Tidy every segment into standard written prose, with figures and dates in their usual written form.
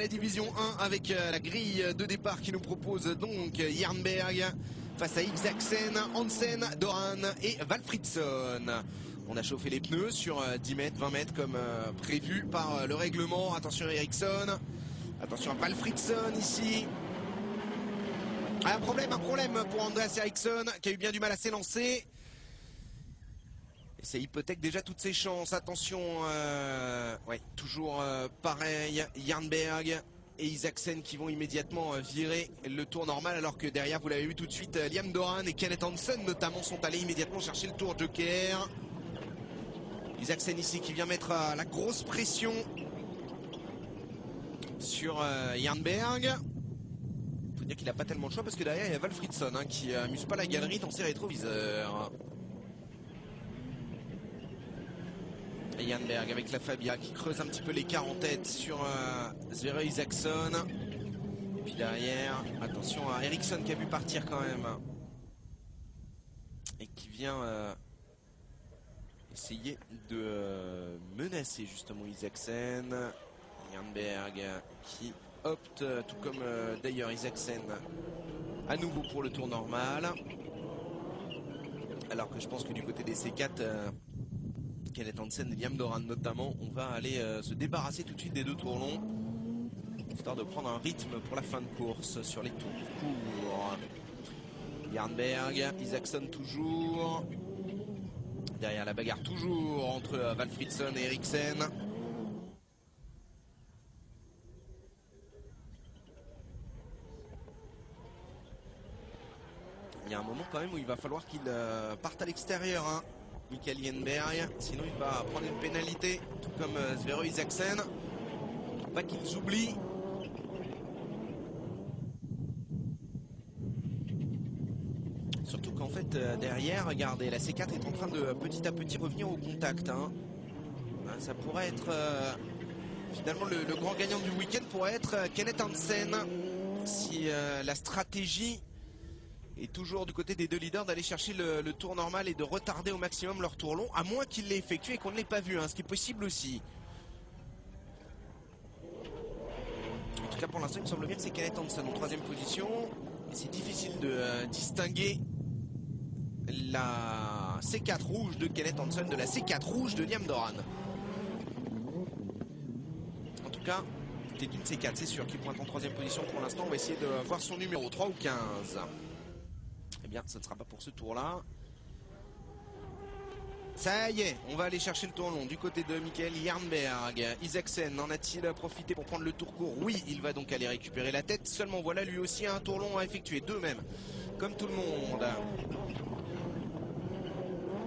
la division 1 avec la grille de départ qui nous propose donc Jernberg face à Isaacsen, Hansen, Doran et Valfridsson. On a chauffé les pneus sur 10 mètres, 20 mètres comme prévu par le règlement. Attention à Ericsson, attention à Valfridsson ici. Un problème pour Andreas Ericsson qui a eu bien du mal à s'élancer. Et ça hypothèque déjà toutes ses chances. Attention, ouais, toujours pareil, Jernberg et Isaacsen qui vont immédiatement virer le tour normal, alors que derrière, vous l'avez vu tout de suite, Liam Doran et Kenneth Hansen notamment sont allés immédiatement chercher le tour joker. Isaacsen ici qui vient mettre la grosse pression sur Jernberg. Faut dire qu'il n'a pas tellement de choix parce que derrière il y a Valfridsson qui amuse pas la galerie dans ses rétroviseurs. Et Jernberg avec la Fabia qui creuse un petit peu l'écart en tête sur Sverre Isaacson. Puis derrière, attention à Ericsson qui a vu partir quand même. Et qui vient essayer de menacer justement Isaacsen. Jernberg qui opte, tout comme d'ailleurs Isaacsen, à nouveau pour le tour normal. Alors que je pense que du côté des C4, Kenneth Hansen et Liam Doran notamment, on va aller se débarrasser tout de suite des deux tours longs, histoire de prendre un rythme pour la fin de course sur les tours courts. Jernberg, Isaacson toujours. Derrière la bagarre toujours entre Valfridsson et Ericsson. Il y a un moment quand même où il va falloir qu'il parte à l'extérieur, Mikael Jernberg, sinon il va prendre une pénalité, tout comme Sverre Isaacsen. Pas qu'ils oublient. Surtout qu'en fait derrière, regardez, la C4 est en train de petit à petit revenir au contact. Ça pourrait être finalement le grand gagnant du week-end pourrait être Kenneth Hansen, si la stratégie est toujours du côté des deux leaders d'aller chercher le tour normal et de retarder au maximum leur tour long, à moins qu'il l'ait effectué et qu'on ne l'ait pas vu, ce qui est possible aussi. En tout cas pour l'instant il me semble bien que c'est Kenneth Hansen en troisième position. C'est difficile de distinguer la C4 rouge de Kenneth Hansen de la C4 rouge de Liam Doran. En tout cas, c'est une C4, c'est sûr, qui pointe en troisième position pour l'instant. On va essayer de voir son numéro, 3 ou 15. Eh bien, ça ne sera pas pour ce tour-là. Ça y est, on va aller chercher le tour long du côté de Mikael Jernberg. Isaacsen en a-t-il profité pour prendre le tour court? Oui, il va donc aller récupérer la tête. Seulement voilà, lui aussi a un tour long à effectuer, deux même, comme tout le monde.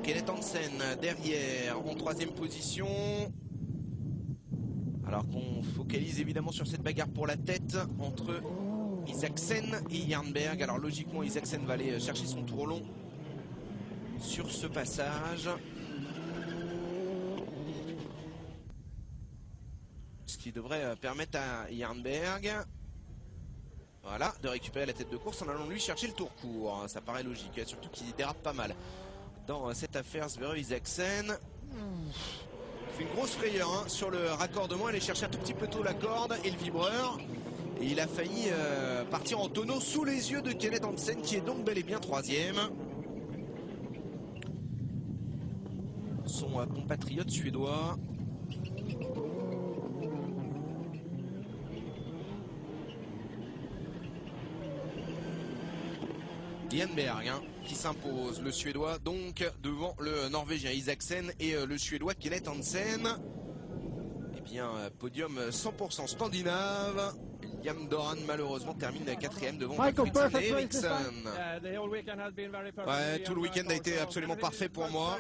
Kenneth Hansen derrière en troisième position. Alors qu'on focalise évidemment sur cette bagarre pour la tête entre Isaacsen et Jernberg. Alors logiquement Isaacsen va aller chercher son tour long sur ce passage, ce qui devrait permettre à Jernberg, voilà, de récupérer la tête de course en allant lui chercher le tour court. Ça paraît logique, surtout qu'il dérape pas mal dans cette affaire. Sverre Isaacsen fait une grosse frayeur sur le raccordement, aller chercher un tout petit peu tôt la corde et le vibreur. Et il a failli partir en tonneau sous les yeux de Kenneth Hansen, qui est donc bel et bien troisième. Son compatriote suédois. Jernberg qui s'impose, le suédois donc devant le norvégien Isaacsen et le suédois Kenneth Hansen. Eh bien podium 100% scandinave. Liam Doran malheureusement termine quatrième devant Valfridsson et Ericsson. Ouais, tout le week-end a été absolument parfait pour moi.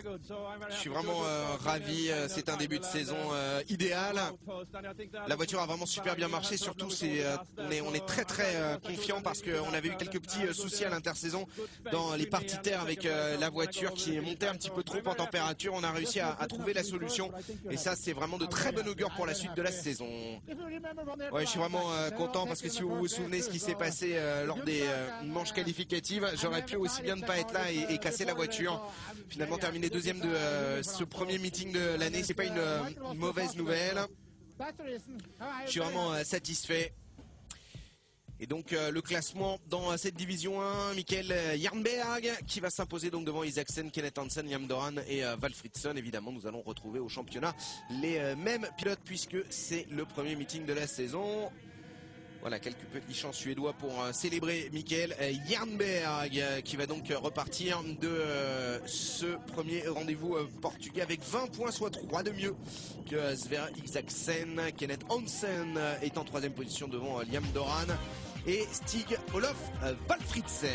Je suis vraiment ravi. C'est un début de saison idéal. La voiture a vraiment super bien marché. Surtout, on est très confiant parce qu'on avait eu quelques petits soucis à l'intersaison dans les parties terre avec la voiture qui est montée un petit peu trop en température. On a réussi à trouver la solution et ça, c'est vraiment de très bon augure pour la suite de la saison. Ouais, je suis vraiment content parce que si vous vous souvenez ce qui s'est passé lors des manches qualificatives, j'aurais pu aussi bien ne pas être là et casser la voiture. Finalement terminer deuxième de ce premier meeting de l'année, c'est pas une mauvaise nouvelle. Je suis vraiment satisfait. Et donc le classement dans cette division 1, Mikkel Jernberg qui va s'imposer donc devant Isaacsen, Kenneth Hansen, Liam Doran et Valfridsson. Évidemment, nous allons retrouver au championnat les mêmes pilotes puisque c'est le premier meeting de la saison. Voilà, quelques petits chants suédois pour célébrer Mikkel Jernberg qui va donc repartir de ce premier rendez-vous portugais avec 20 points, soit 3 de mieux que Sverre Isaacsen. Kenneth Hansen est en 3e position devant Liam Doran et Stig Olof Valfridsson.